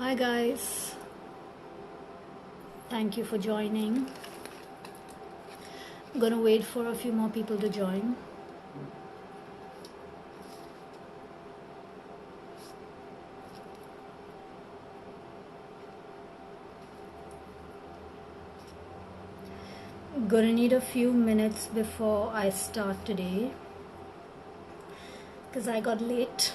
Hi guys, thank you for joining. I'm gonna wait for a few more people to join. Gonna need a few minutes before I start today because I got late.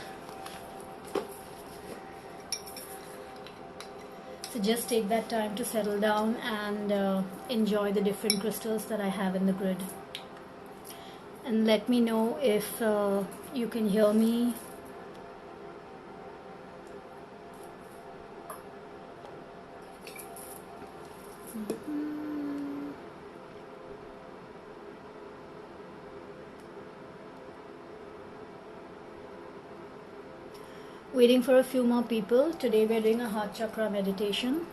So just take that time to settle down and enjoy the different crystals that I have in the grid. And let me know if you can hear me. Waiting for a few more people. Today we're doing a Heart Chakra meditation.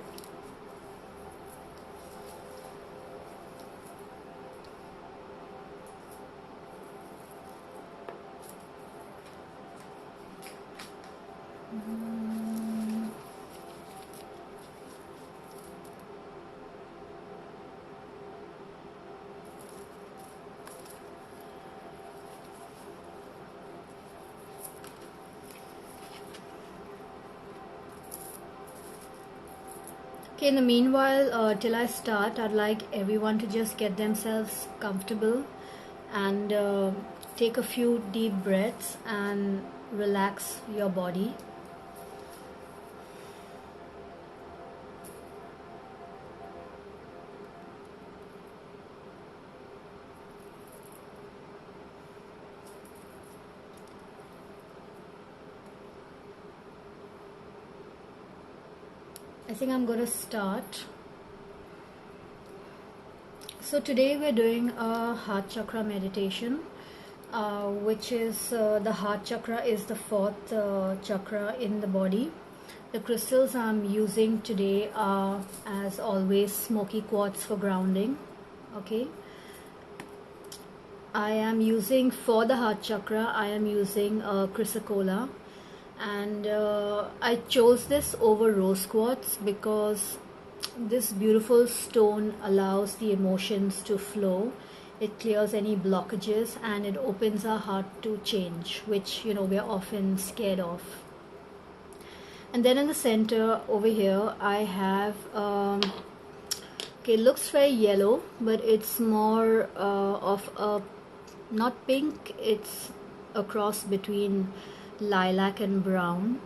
Okay, in the meanwhile, till I start, I'd like everyone to just get themselves comfortable and take a few deep breaths and relax your body. I think I'm going to start. So today we're doing a Heart Chakra meditation, which is the Heart Chakra is the fourth chakra in the body. The crystals I'm using today are, as always, smoky quartz for grounding. Okay. I am using, for the Heart Chakra, I am using chrysocolla. And I chose this over rose quartz because this beautiful stone allows the emotions to flow. It clears any blockages and it opens our heart to change, which we're often scared of. And then in the center over here I have okay, it looks very yellow, but it's more of a, not pink, it's a cross between lilac and brown.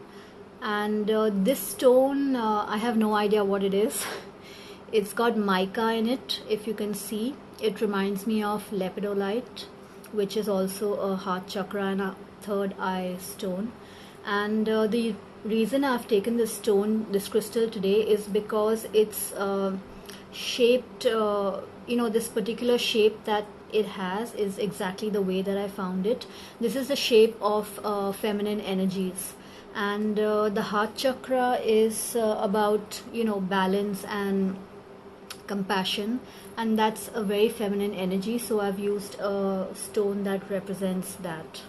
And this stone, I have no idea what it is. It's got mica in it, if you can see. It reminds me of lepidolite, which is also a Heart Chakra and a third eye stone. And the reason I've taken this stone, this crystal today, is because it's shaped, this particular shape that it has is exactly the way that I found it. This is the shape of feminine energies, and the Heart Chakra is about balance and compassion, and that's a very feminine energy, so I've used a stone that represents that.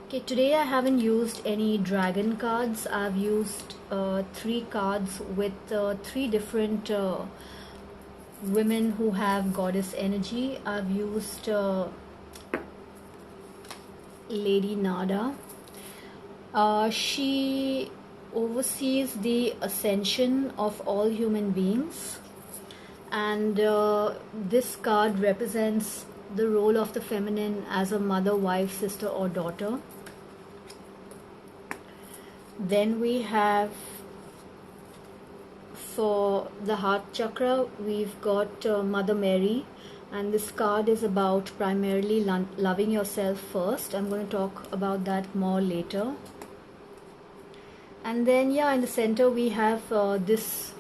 Okay, today I haven't used any dragon cards. I've used 3 cards with 3 different women who have goddess energy. I've used Lady Nada. She oversees the ascension of all human beings, and this card represents the role of the feminine as a mother, wife, sister or daughter. Then we have, for the Heart Chakra, we've got Mother Mary, and this card is about primarily loving yourself first. I'm going to talk about that more later. And then in the center we have this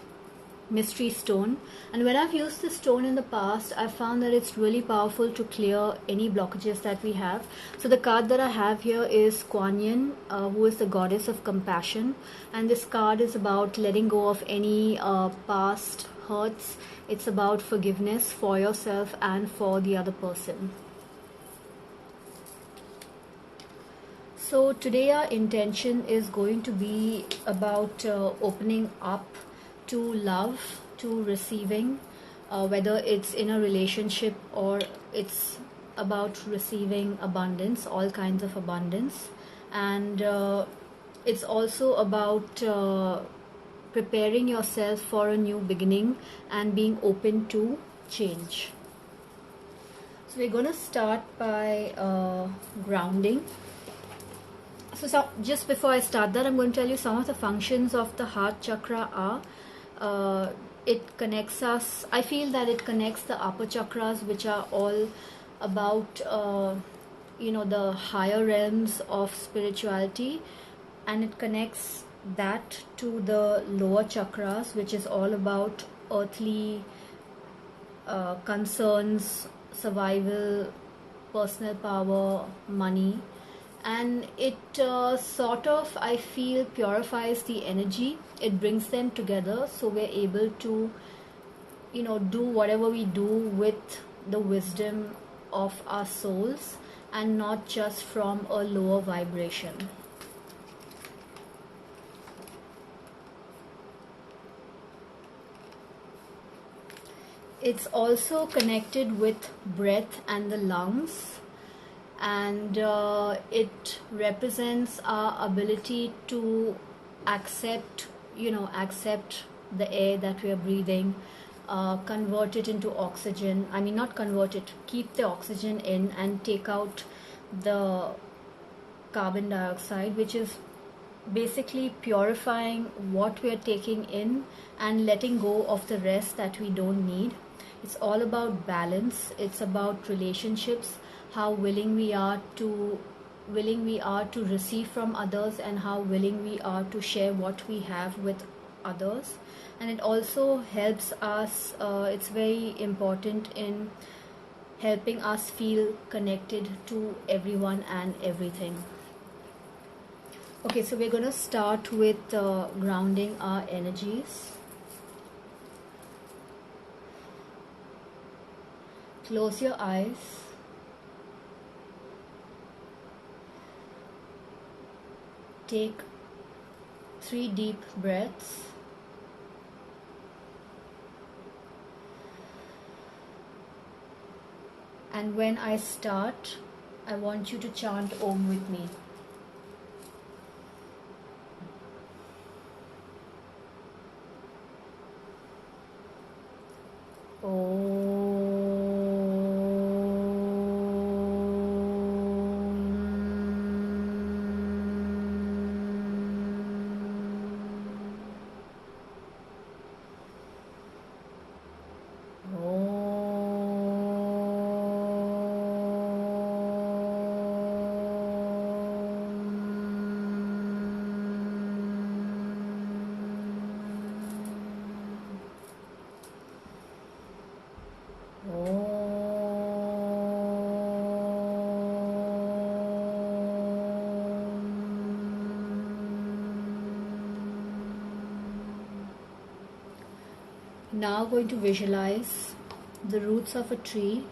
mystery stone, and when I've used this stone in the past, I found that it's really powerful to clear any blockages that we have. So the card that I have here is Kuan Yin, who is the goddess of compassion, and this card is about letting go of any past hurts. It's about forgiveness for yourself and for the other person. So today our intention is going to be about opening up to love, to receiving, whether it's in a relationship or it's about receiving abundance, all kinds of abundance. And it's also about preparing yourself for a new beginning and being open to change. So we're going to start by grounding. So just before I start that, I'm going to tell you some of the functions of the heart chakra are, it connects us, I feel that it connects the upper chakras, which are all about, the higher realms of spirituality, and it connects that to the lower chakras, which is all about earthly concerns, survival, personal power, money. And it sort of, I feel, purifies the energy. It brings them together, so we're able to do whatever we do with the wisdom of our souls and not just from a lower vibration. It's also connected with breath and the lungs, and it represents our ability to accept the air that we are breathing, convert it into oxygen. I mean, not convert it, keep the oxygen in and take out the carbon dioxide, which is basically purifying what we are taking in and letting go of the rest that we don't need. It's all about balance. It's about relationships, how willing we are to receive from others, and how willing we are to share what we have with others. And it also helps us, it's very important in helping us feel connected to everyone and everything. Okay, so we're going to start with grounding our energies. Close your eyes. Take 3 deep breaths. And when I start, I want you to chant Om with me. Now going to visualize the roots of a tree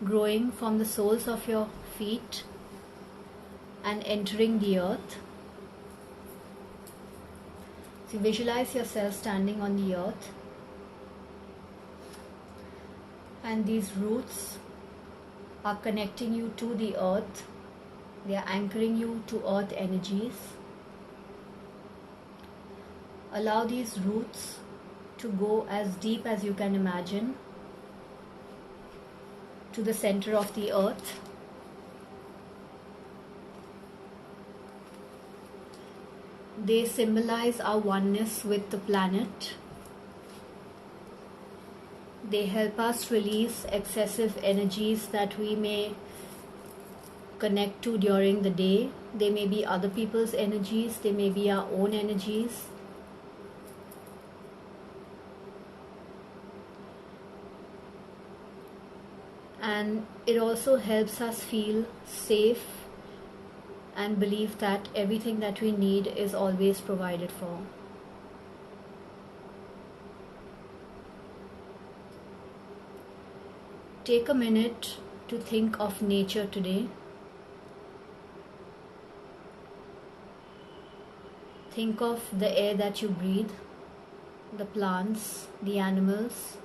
growing from the soles of your feet and entering the earth. So visualize yourself standing on the earth, and these roots are connecting you to the earth. They are anchoring you to earth energies. Allow these roots to go as deep as you can imagine to the center of the earth. They symbolize our oneness with the planet. They help us release excessive energies that we may connect to during the day. They may be other people's energies, they may be our own energies. And it also helps us feel safe and believe that everything that we need is always provided for. Take a minute to think of nature today. Think of the air that you breathe, the plants, the animals,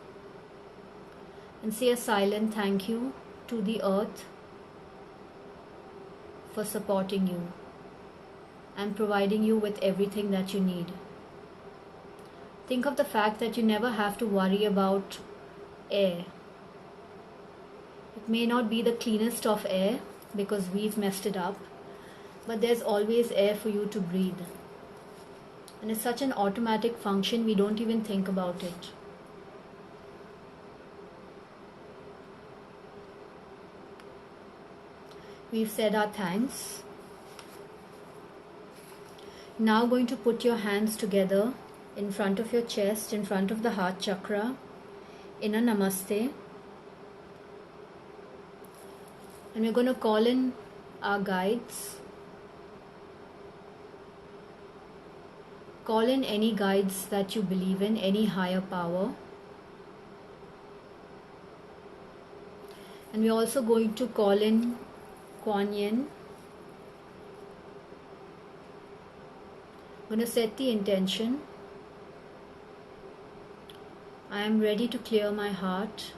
and say a silent thank you to the earth for supporting you and providing you with everything that you need. Think of the fact that you never have to worry about air. It may not be the cleanest of air because we've messed it up, but there's always air for you to breathe. And it's such an automatic function, we don't even think about it. We've said our thanks. Now going to put your hands together in front of your chest, in front of the heart chakra, in a namaste. And we're going to call in our guides. Call in any guides that you believe in, any higher power. And we're also going to call in Kuan Yin. I'm going to set the intention. I am ready to clear my heart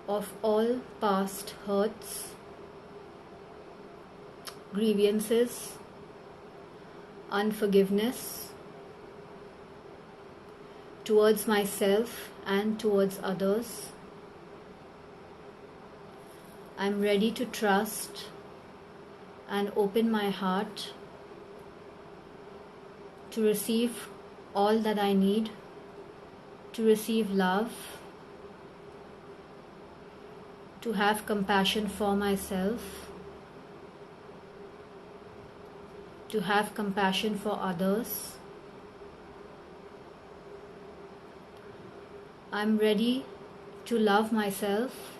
of all past hurts, grievances, unforgiveness towards myself and towards others. I'm ready to trust and open my heart to receive all that I need, to receive love, to have compassion for myself, to have compassion for others. I'm ready to love myself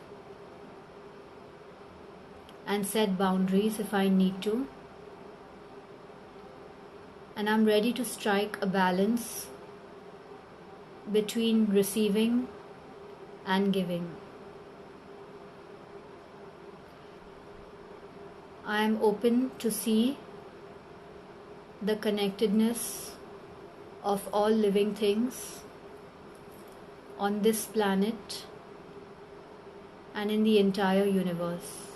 and set boundaries if I need to. And I'm ready to strike a balance between receiving and giving. I am open to see the connectedness of all living things on this planet and in the entire universe.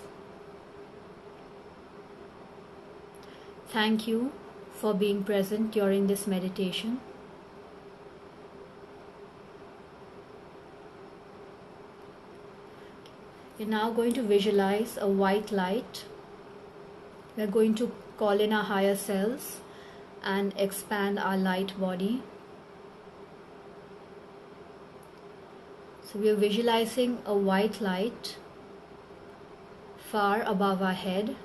Thank you for being present during this meditation. You're now going to visualize a white light. We're going to call in our higher selves and expand our light body. So we're visualizing a white light far above our head,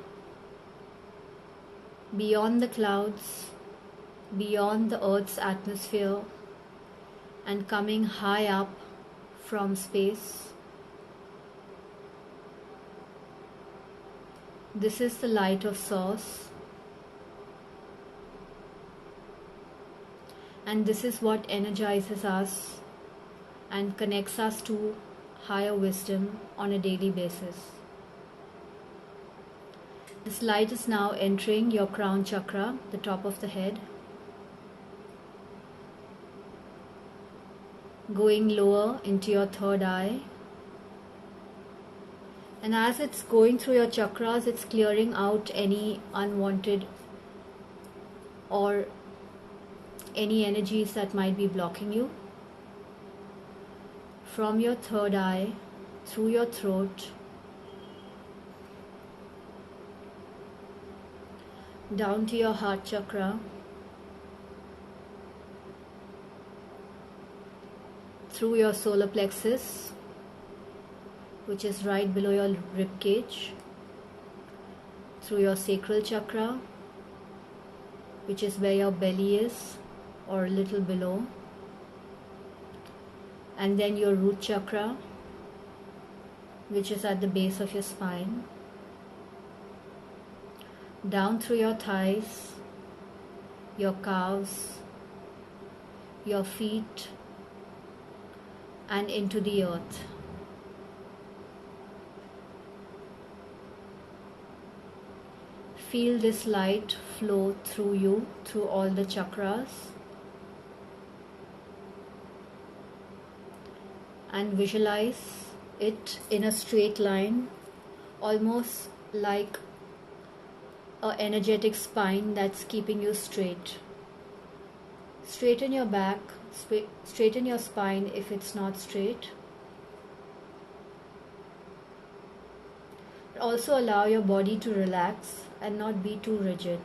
beyond the clouds, beyond the Earth's atmosphere, and coming high up from space. This is the light of Source, and this is what energizes us and connects us to higher wisdom on a daily basis. This light is now entering your crown chakra, the top of the head, going lower into your third eye. And as it's going through your chakras, it's clearing out any unwanted or any energies that might be blocking you. From your third eye, through your throat, down to your heart chakra, through your solar plexus, which is right below your rib cage, through your sacral chakra, which is where your belly is or a little below, and then your root chakra, which is at the base of your spine, down through your thighs, your calves, your feet, and into the earth. Feel this light flow through you, through all the chakras, and visualize it in a straight line, almost like an energetic spine that's keeping you straight. Straighten your back, straighten your spine if it's not straight. Also allow your body to relax and not be too rigid.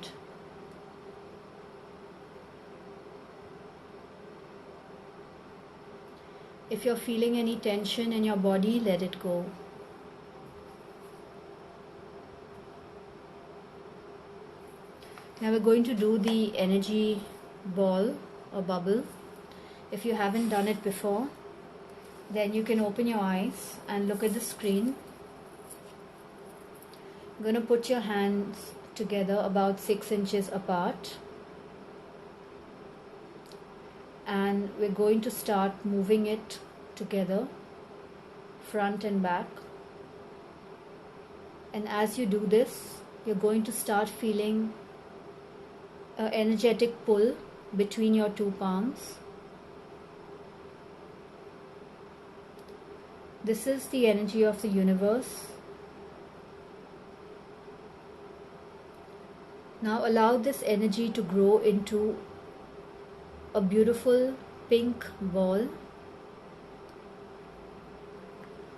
If you're feeling any tension in your body, let it go. Now we're going to do the energy ball or bubble. If you haven't done it before, then you can open your eyes and look at the screen. You're going to put your hands together about 6 inches apart, and we're going to start moving it together, front and back. And as you do this, you're going to start feeling an energetic pull between your two palms. This is the energy of the universe. Now allow this energy to grow into a beautiful pink ball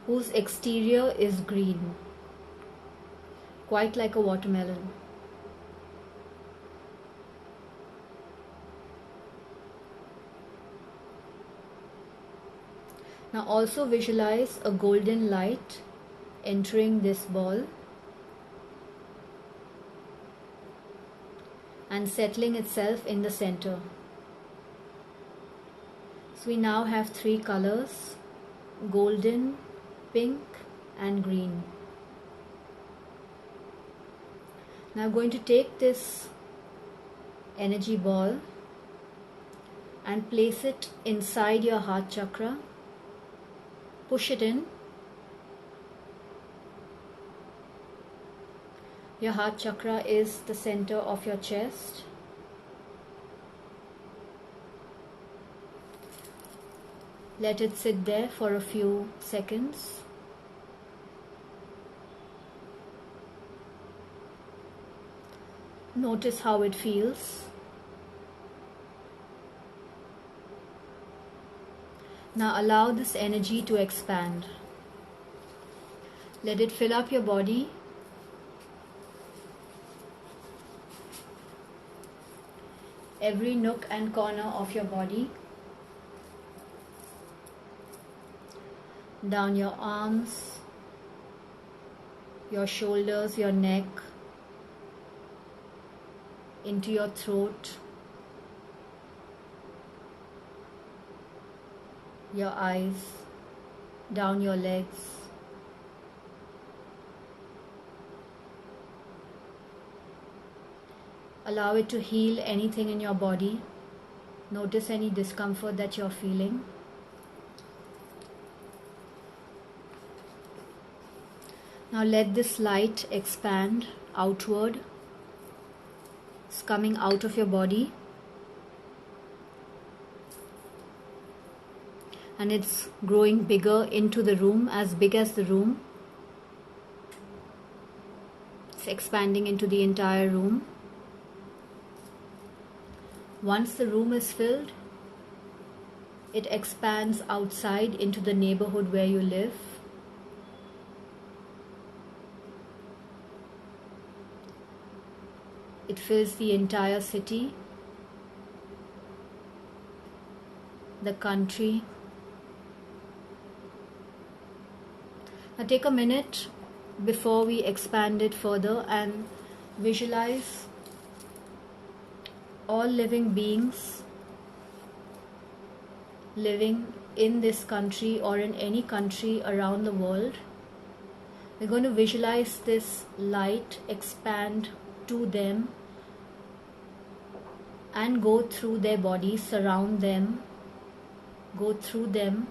whose exterior is green, quite like a watermelon. Now also visualize a golden light entering this ball and settling itself in the center. So we now have 3 colors: golden, pink and green. Now I'm going to take this energy ball and place it inside your heart chakra. Push it in. Your heart chakra is the center of your chest. Let it sit there for a few seconds. Notice how it feels. Now allow this energy to expand. Let it fill up your body. Every nook and corner of your body. Down your arms, your shoulders, your neck, into your throat, your eyes, down your legs. Allow it to heal anything in your body. Notice any discomfort that you're feeling. Now let this light expand outward. It's coming out of your body. And it's growing bigger into the room, as big as the room. It's expanding into the entire room. Once the room is filled, it expands outside into the neighborhood where you live. It fills the entire city, the country. Now take a minute before we expand it further and visualize all living beings living in this country or in any country around the world. We're going to visualize this light expand to them and go through their bodies, surround them, go through them.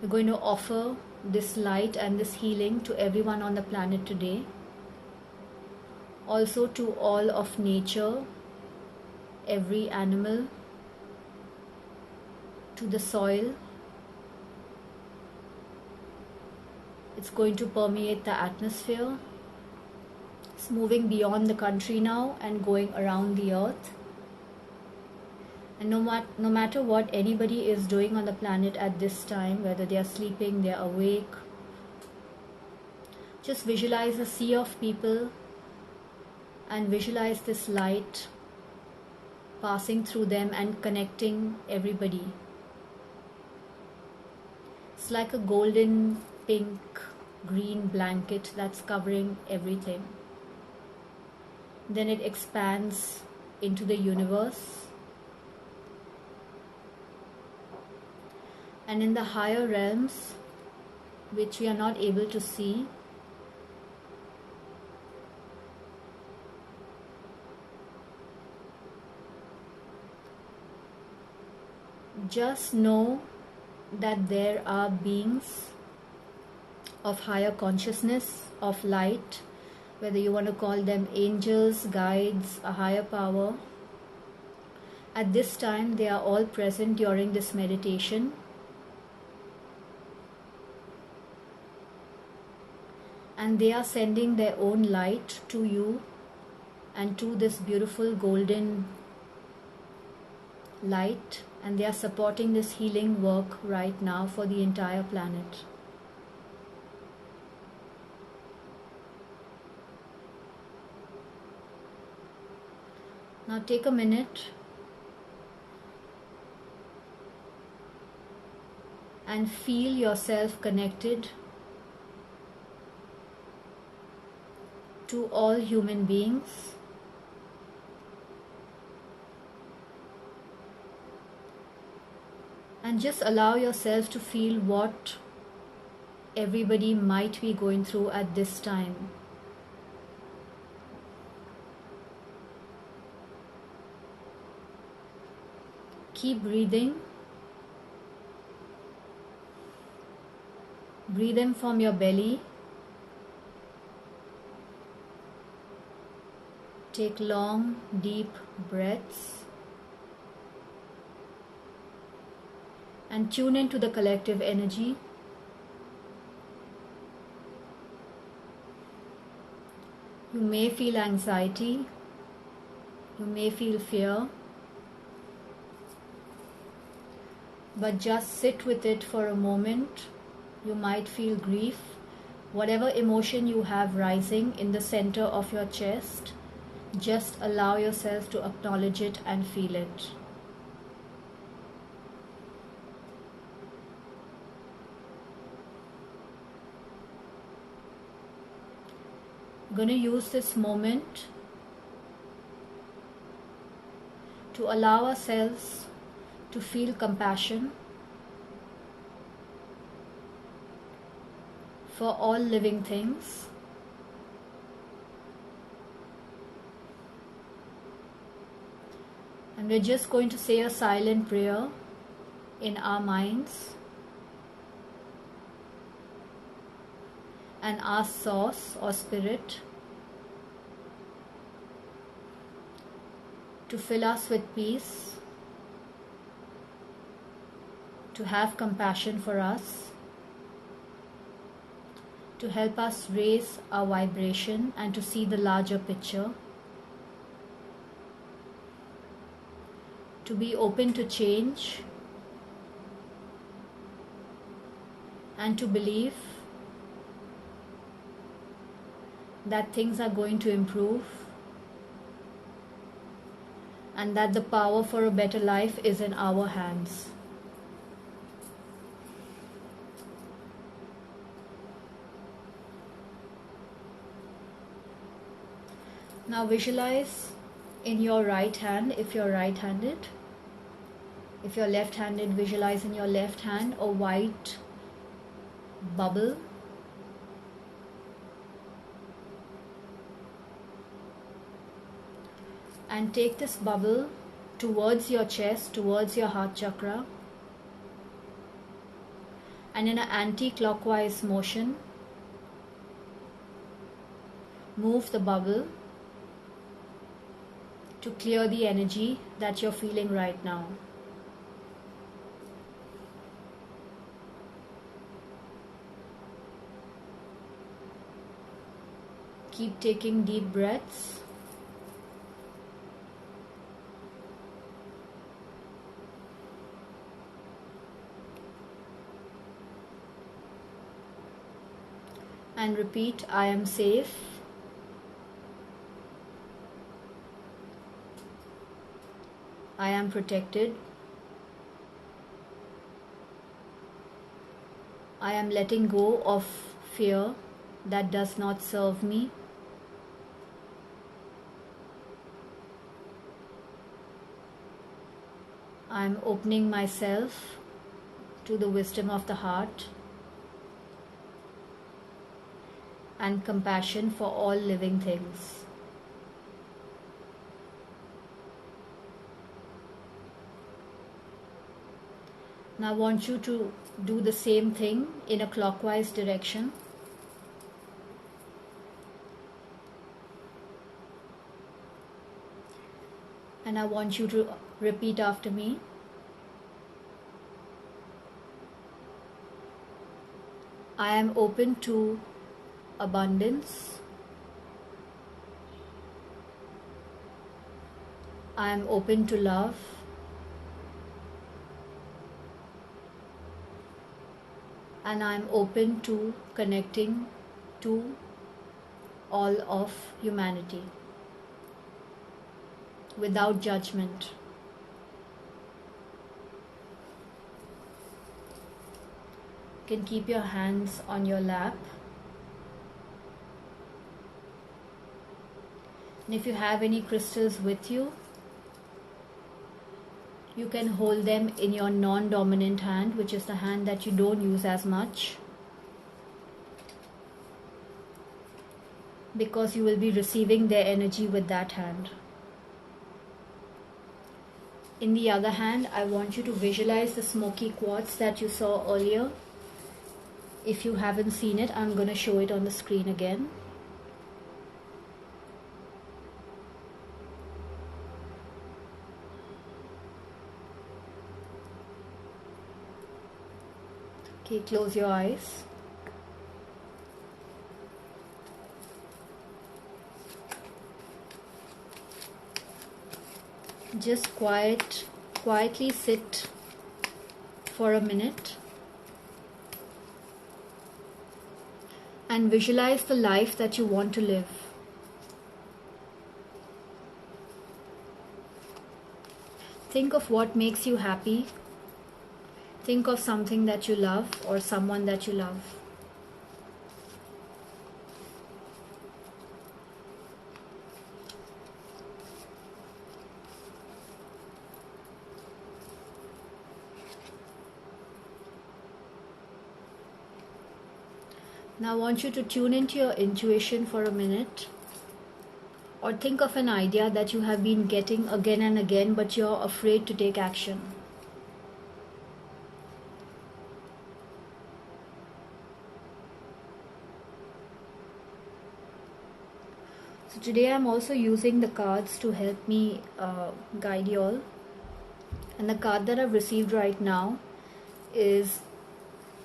We're going to offer this light and this healing to everyone on the planet today. also to all of nature, every animal, to the soil. It's going to permeate the atmosphere. It's moving beyond the country now and going around the earth. And no matter what anybody is doing on the planet at this time, whether they are sleeping, they are awake, just visualize a sea of people and visualize this light passing through them and connecting everybody. It's like a golden, pink, green blanket that's covering everything. Then it expands into the universe. And in the higher realms, which we are not able to see, just know that there are beings of higher consciousness, of light, whether you want to call them angels, guides, a higher power. At this time, they are all present during this meditation. And they are sending their own light to you and to this beautiful golden light. And they are supporting this healing work right now for the entire planet. Now take a minute and feel yourself connected to all human beings. And just allow yourself to feel what everybody might be going through at this time. Keep breathing. Breathe in from your belly. Take long, deep breaths. And tune into the collective energy. You may feel anxiety. You may feel fear. But just sit with it for a moment. You might feel grief. Whatever emotion you have rising in the center of your chest, just allow yourself to acknowledge it and feel it. I'm going to use this moment to allow ourselves to feel compassion for all living things. And we're just going to say a silent prayer in our minds and ask Source or Spirit to fill us with peace, to have compassion for us, to help us raise our vibration and to see the larger picture, to be open to change, and to believe that things are going to improve and that the power for a better life is in our hands. Now visualize in your right hand, if you're right-handed. If you're left-handed, visualize in your left hand a white bubble. And take this bubble towards your chest, towards your heart chakra. And in an anti-clockwise motion, move the bubble to clear the energy that you're feeling right now. Keep taking deep breaths. And repeat, I am safe. I am protected. I am letting go of fear that does not serve me. I am opening myself to the wisdom of the heart and compassion for all living things. Now I want you to do the same thing in a clockwise direction. And I want you to repeat after me. I am open to abundance. I am open to love. And I am open to connecting to all of humanity without judgment. You can keep your hands on your lap. And if you have any crystals with you, you can hold them in your non-dominant hand, which is the hand that you don't use as much, because you will be receiving their energy with that hand. In the other hand, I want you to visualize the smoky quartz that you saw earlier. If you haven't seen it, I'm going to show it on the screen again. Okay, close your eyes. Just quietly sit for a minute and visualize the life that you want to live. Think of what makes you happy. Think of something that you love or someone that you love. Now I want you to tune into your intuition for a minute, or think of an idea that you have been getting again and again, but you're afraid to take action. So today I'm also using the cards to help me guide you all. And the card that I've received right now is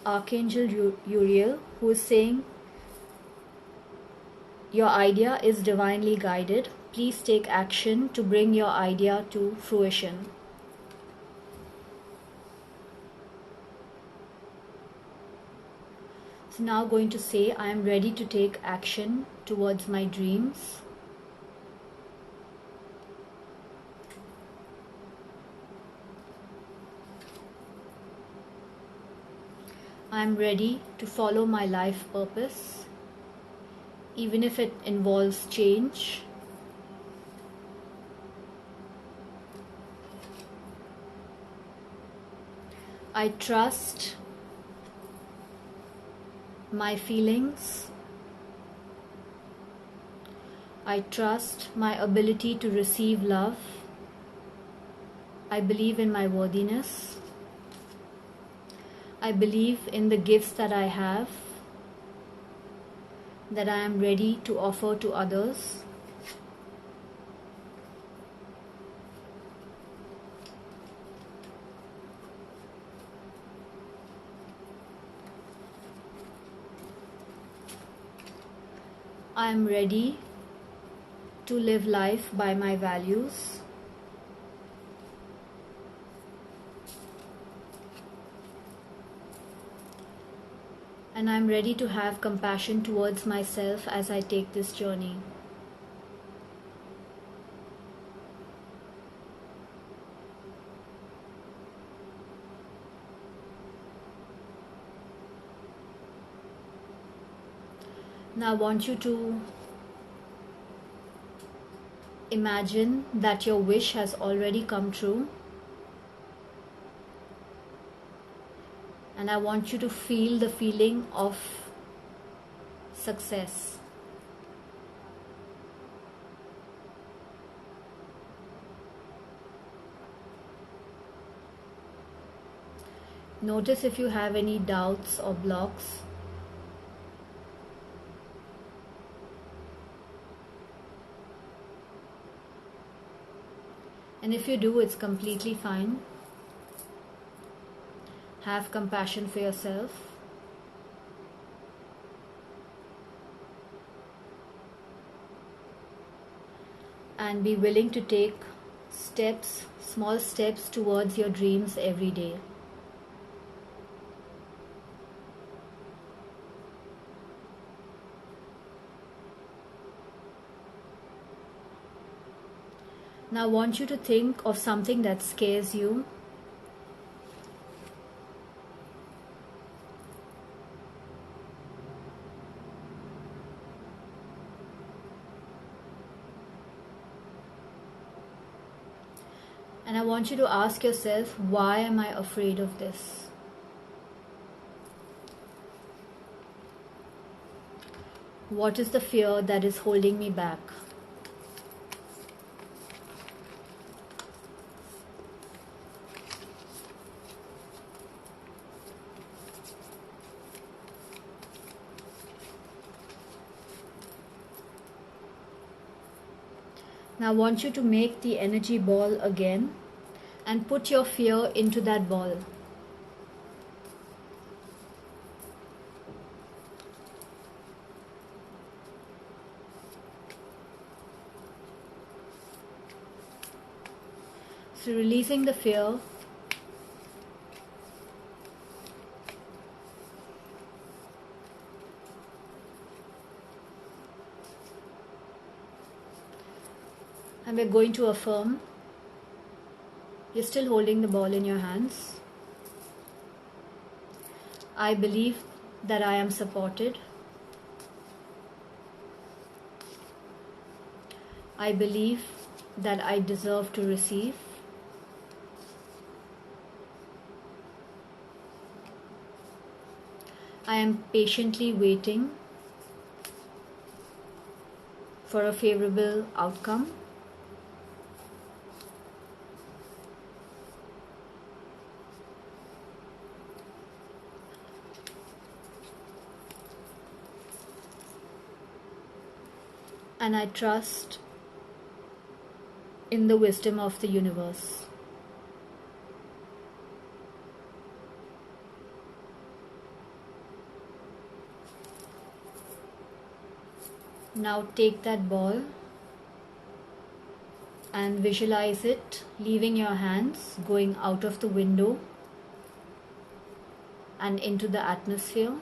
Archangel Uriel, who is saying, your idea is divinely guided. Please take action to bring your idea to fruition. So now going to say, I am ready to take action towards my dreams. I am ready to follow my life purpose, even if it involves change. I trust my feelings. I trust my ability to receive love. I believe in my worthiness. I believe in the gifts that I have, that I am ready to offer to others. I am ready to live life by my values. And I am ready to have compassion towards myself as I take this journey. Now I want you to imagine that your wish has already come true. And I want you to feel the feeling of success. Notice if you have any doubts or blocks. And if you do, it's completely fine. Have compassion for yourself. And be willing to take steps, small steps towards your dreams every day. Now I want you to think of something that scares you. And I want you to ask yourself, why am I afraid of this? What is the fear that is holding me back? Now I want you to make the energy ball again and put your fear into that ball. So releasing the fear. And we're going to affirm. You're still holding the ball in your hands. I believe that I am supported. I believe that I deserve to receive. I am patiently waiting for a favorable outcome. And I trust in the wisdom of the universe. Now take that ball and visualize it leaving your hands, going out of the window and into the atmosphere.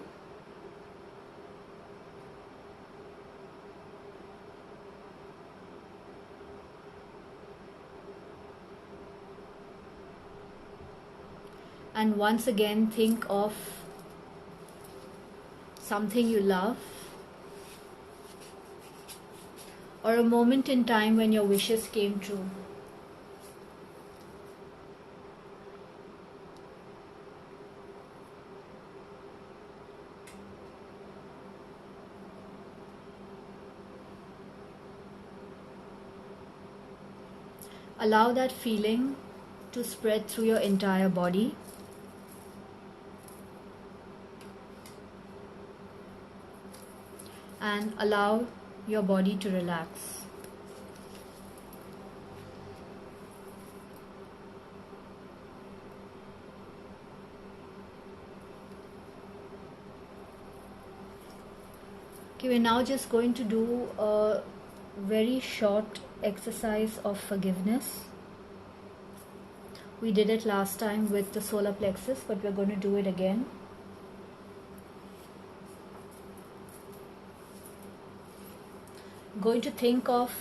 And once again, think of something you love or a moment in time when your wishes came true. Allow that feeling to spread through your entire body. And allow your body to relax. Okay, we're now just going to do a very short exercise of forgiveness. We did it last time with the solar plexus, but we're going to do it again. Going to think of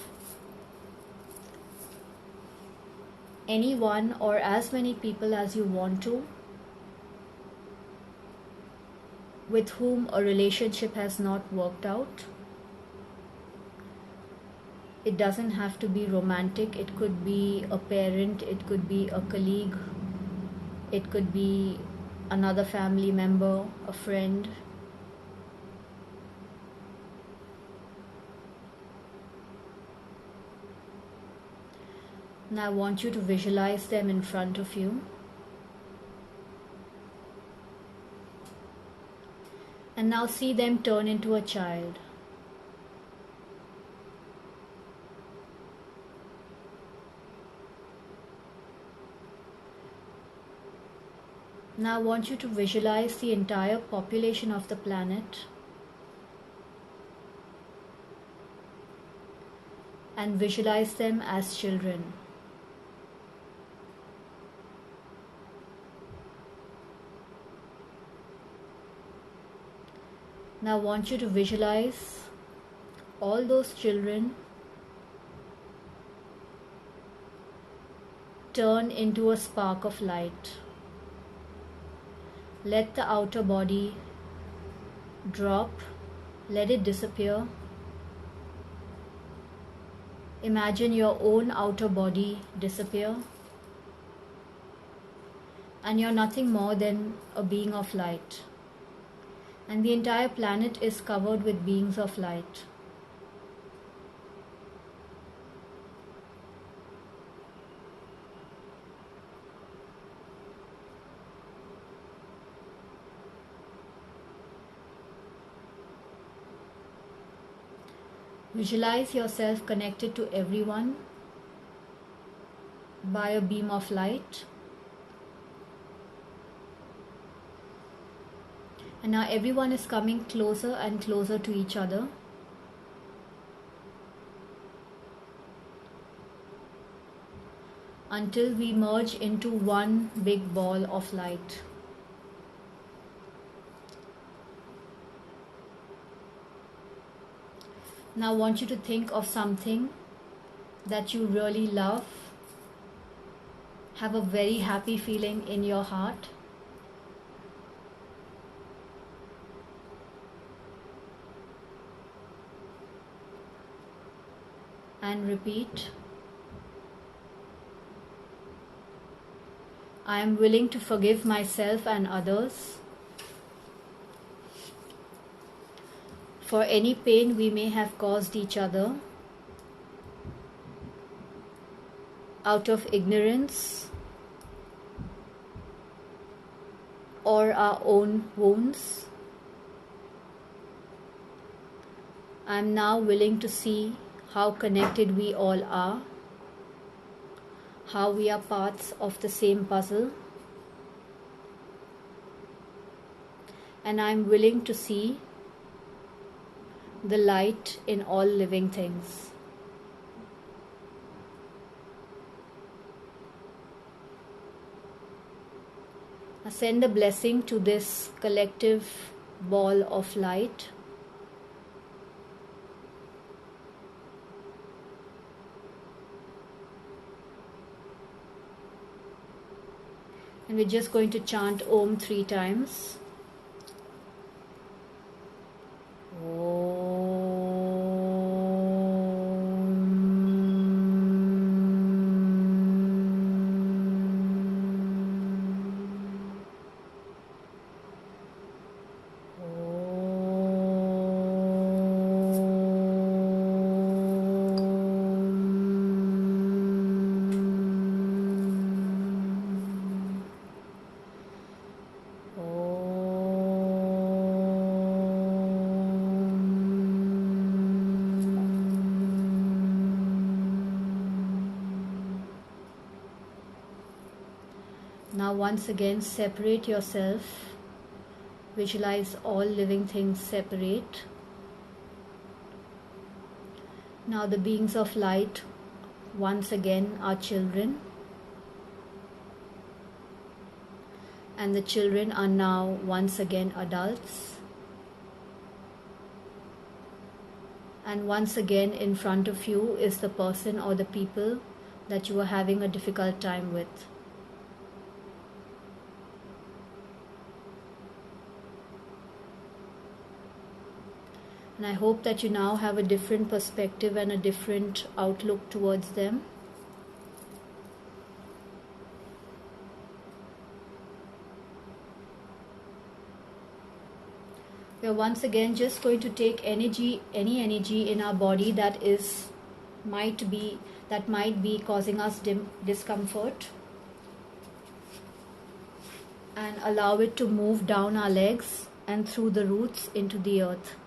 anyone or as many people as you want to with whom a relationship has not worked out. It doesn't have to be romantic. It could be a parent, it could be a colleague, it could be another family member, a friend. Now I want you to visualize them in front of you. And now see them turn into a child. Now I want you to visualize the entire population of the planet and visualize them as children. Now I want you to visualize all those children turn into a spark of light. Let the outer body drop, let it disappear. Imagine your own outer body disappear, and you're nothing more than a being of light. And the entire planet is covered with beings of light. Visualize yourself connected to everyone by a beam of light. And now everyone is coming closer and closer to each other. Until we merge into one big ball of light. Now I want you to think of something that you really love. Have a very happy feeling in your heart. And repeat, I am willing to forgive myself and others for any pain we may have caused each other out of ignorance or our own wounds. I am now willing to see how connected we all are, how we are parts of the same puzzle, and I am willing to see the light in all living things. I send a blessing to this collective ball of light. And we're just going to chant Om 3 times. Now once again separate yourself. Visualize all living things separate. Now the beings of light once again are children, and the children are now once again adults, and once again in front of you is the person or the people that you are having a difficult time with. And I hope that you now have a different perspective and a different outlook towards them. We are once again just going to take energy, any energy in our body that might be causing us discomfort, and allow it to move down our legs and through the roots into the earth.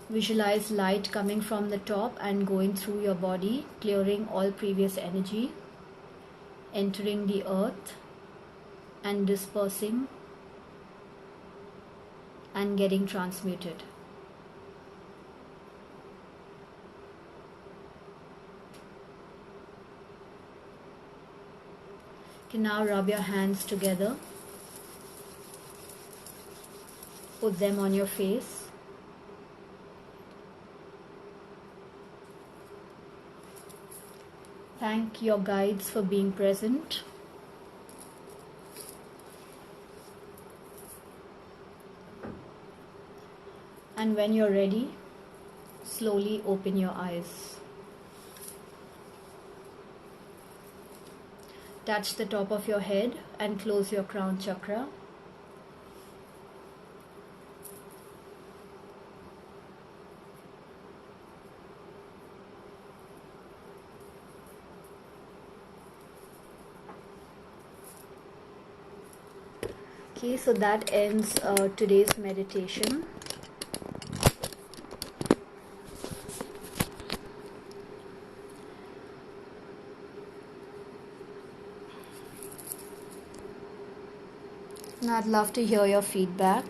Visualize light coming from the top and going through your body, clearing all previous energy, entering the earth and dispersing and getting transmuted. You can now rub your hands together, put them on your face. Thank your guides for being present. And when you're ready, slowly open your eyes. Touch the top of your head and close your crown chakra. Okay, so that ends today's meditation. Now I'd love to hear your feedback.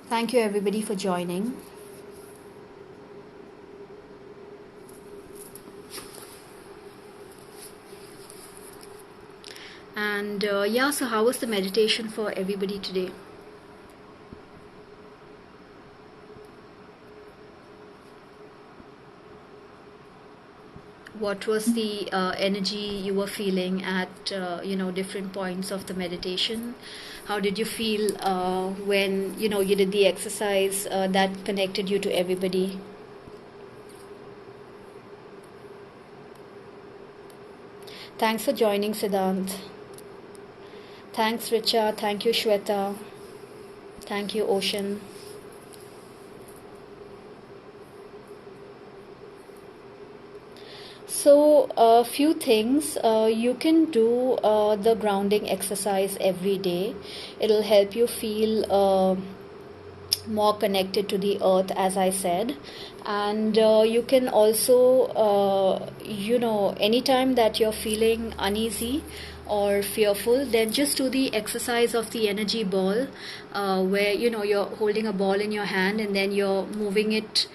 Thank you everybody for joining. And yeah, so how was the meditation for everybody today? What was the energy you were feeling at different points of the meditation? How did you feel when you did the exercise that connected you to everybody? Thanks for joining, Siddhant. Thanks, Richa. Thank you, Shweta. Thank you, Ocean. So a few things. You can do the grounding exercise every day. It'll help you feel more connected to the earth, as I said. And you can also anytime that you're feeling uneasy or fearful, then just do the exercise of the energy ball, where you're holding a ball in your hand and then you're moving it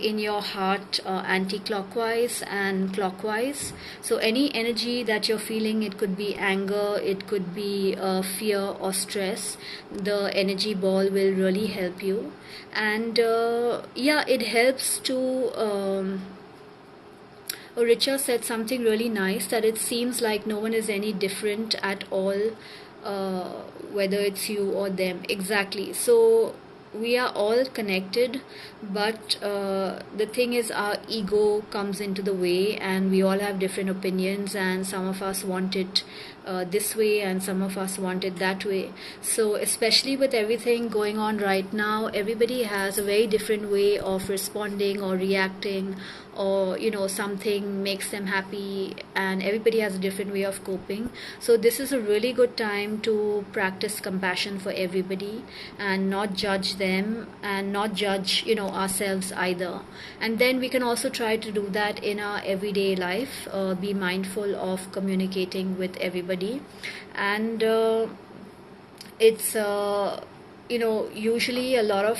in your heart anti-clockwise and clockwise. So any energy that you're feeling, it could be anger, it could be fear or stress, the energy ball will really help you. And it helps to Richa said something really nice, that it seems like no one is any different at all, whether it's you or them. Exactly. So we are all connected, but the thing is, our ego comes into the way and we all have different opinions, and some of us want it this way, and some of us want it that way. So especially with everything going on right now, everybody has a very different way of responding or reacting, or something makes them happy, and everybody has a different way of coping. So this is a really good time to practice compassion for everybody and not judge them, and not judge ourselves either. And then we can also try to do that in our everyday life, be mindful of communicating with everybody. And it's usually a lot of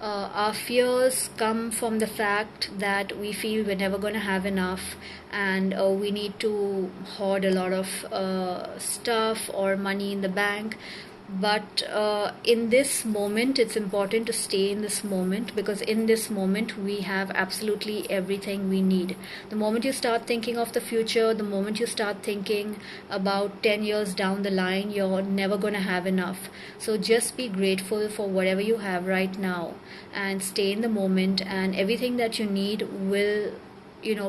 our fears come from the fact that we feel we're never going to have enough, and we need to hoard a lot of stuff or money in the bank. But in this moment, it's important to stay in this moment, because in this moment we have absolutely everything we need. The moment you start thinking of the future, the moment you start thinking about 10 years down the line, you're never going to have enough. So just be grateful for whatever you have right now and stay in the moment, and everything that you need will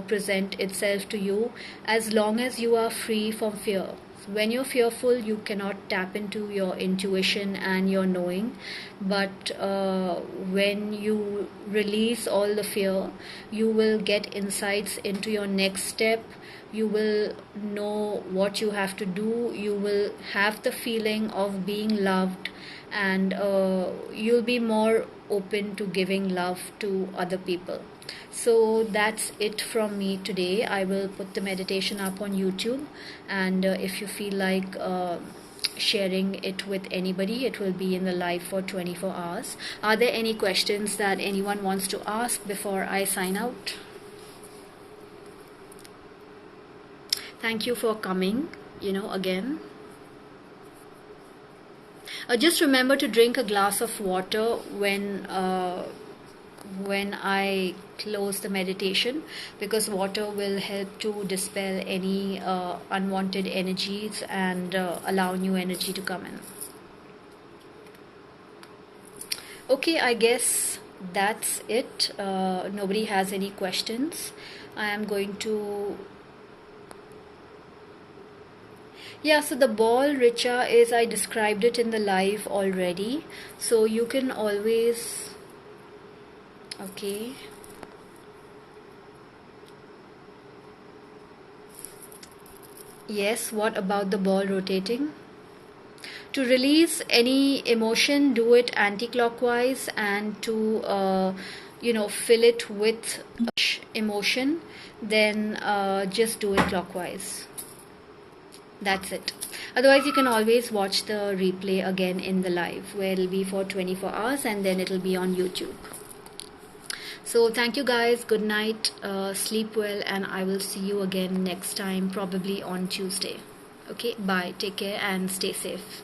present itself to you, as long as you are free from fear. When you're fearful, you cannot tap into your intuition and your knowing. But when you release all the fear, you will get insights into your next step. You will know what you have to do. You will have the feeling of being loved, and you'll be more open to giving love to other people. So that's it from me today. I will put the meditation up on YouTube, and if you feel like sharing it with anybody, it will be in the live for 24 hours. Are there any questions that anyone wants to ask before I sign out? Thank you for coming, again. Just remember to drink a glass of water when I close the meditation, because water will help to dispel any unwanted energies and allow new energy to come in. Okay, I guess that's it. Nobody has any questions. I am going to... Yeah, so the ball, Richa, is, I described it in the live already. So you can always... Okay. Yes, what about the ball rotating? To release any emotion, do it anti-clockwise, and to fill it with emotion, then just do it clockwise. That's it. Otherwise, you can always watch the replay again in the live, where it'll be for 24 hours and then it'll be on YouTube. So thank you guys. Good night. Sleep well, and I will see you again next time, probably on Tuesday. Okay, bye. Take care and stay safe.